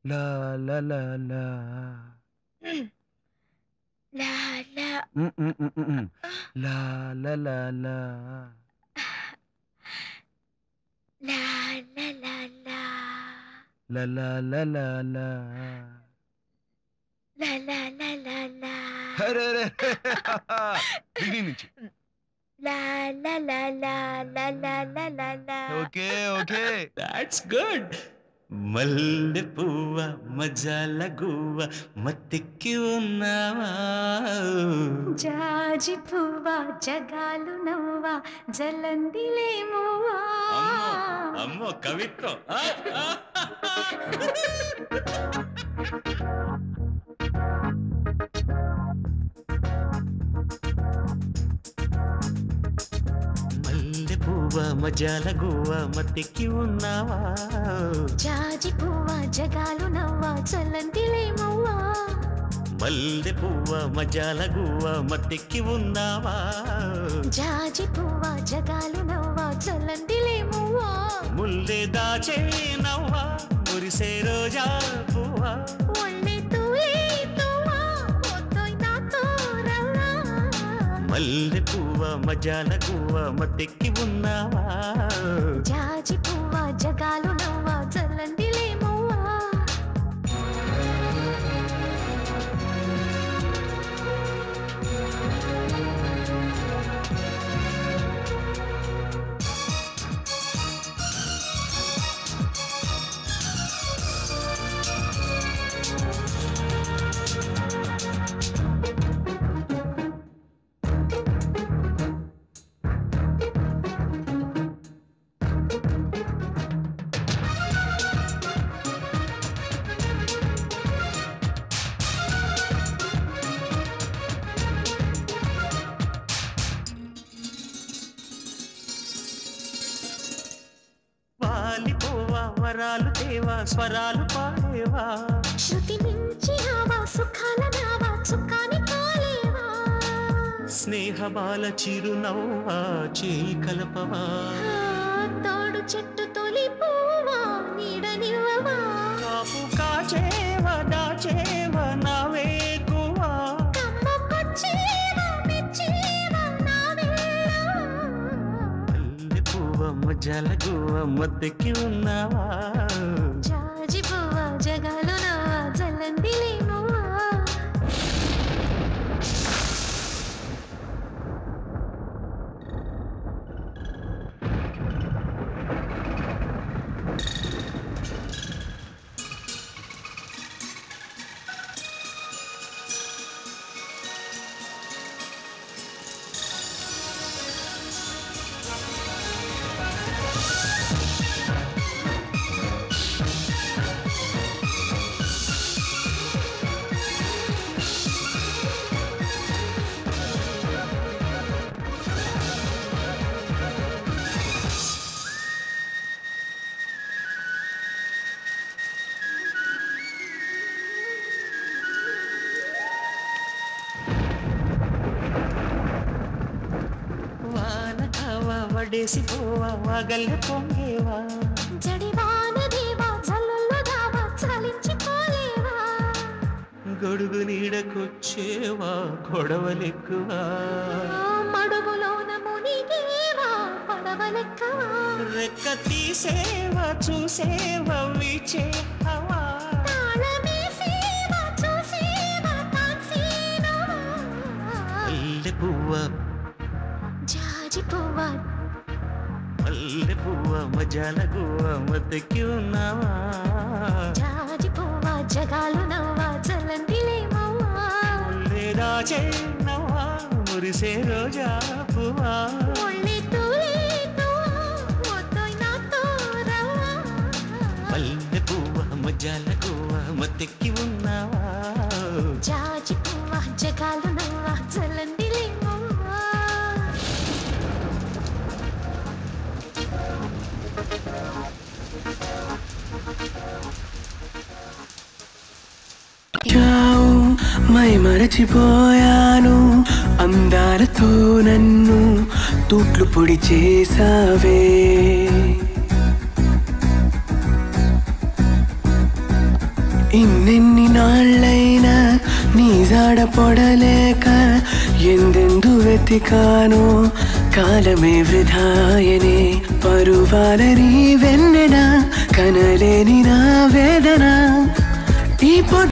లా లా లా లా. లా లా హ్మ్, హ్మ్, హ్మ్, హ్మ్, హ్మ్. లా లా లా లా. లా లా లా లా లా లా లా లా లా. లా లా లా లా లా. అరే రే బిగినింగ్ నుంచి. లా లా లా లా లా లా లా లా లా. Okay okay. That's good. మల్లె పువ్వ మజాల గువ్వ మత్తెక్కి ఉన్నావా? జాజి పువ్వా జగాలు నవ్వా జలందిలేమువా. అమ్మో అమ్మో కవిత్వం. మల్లె పువ్వ మజాల గువ్వ మత్తెక్కి ఉన్నావా? జాజి పువ్వా జగాలు నవ్వా జలందిలేమువా. మల్లె పువ్వ మజాల గువ్వ మత్తెక్కి ఉన్నావా? జాజి పువ్వా జగాలు నవ్వా జలందిలేమువా. ముల్లె దాచే నవ్వా మురిసే రోజా పువ్వా. ఒళ్ళే తూలే తువ్వా ఒత్తోయ్ నాతో రవ్వా. మల్లె పువ్వ మజాల గువ్వ మత్తెక్కి ఉన్నావా? జాజి పువ్వా జగాలు నవ్వా జలందిలేమువా. వాలిపోవా వరాలు తేవా స్వరాలు పాడేవా. శృతి మించి నావా సుఖాల నావా చుక్కాని కాలేవా. స్నేహబాల చిరునవ్వా చేయి కలపవా. తోడు చెట్టు తొలి పువ్వా నీడనివ్వవా. కాపు కాచేవా దాచేవా నా వేకువా. కమ్మకొచ్చేవా మెచ్చేవా నా వేళవా. మల్లె పువ్వ మజాల గువ్వ మత్తెక్కి ఉన్నావా? జాజి పువ్వా జగాలు నవ్వా జలందిలేమువా. వాన కావా వడేసి పోవా వాగల్లె పొంగేవా. జడివాన దేవా జల్లుల్లో దావా చలించిపోలేవా. గొడుగు నీడకొచ్చేవా గొడవలెక్కువా. మడుగులోన మునిగేవా పడవలెక్కవా. రెక్క తీసేవా చూసేవా వీచే హవా. తాళమేసేవా చూసేవా తాన్సేనవా. మల్లె పువ్వ జాజి పువ్వా మల్లె పువ్వ మజాల గువ్వ మత్తెక్కి ఉన్నావా? జాజి పువ్వా జగాలు నవ్వా జలందిలేమవ్వా. ముల్లె దాచే నవ్వా మురిసే రోజా పువ్వా. ఒళ్ళే తూలే తువ్వా ఒత్తోయ్ నాతో రవ్వా. మల్లె పువ్వ మజాల గువ్వ మత్తెక్కి ఉన్నావా? జాజి పువ్వా జగాలు నవ్వా జలందిలేమవ్వా. మై మరచిపోయాను అందాలతో నన్ను తూట్లు పొడి చేసావే. ఇన్నెన్ని నాళ్ళైనా నీ జాడ పొడలేక ఎందెందు వెతికానో కాలమే వృధాయనే పరువాల నీ వెన్నెన కనలేని నా వేదన ఈ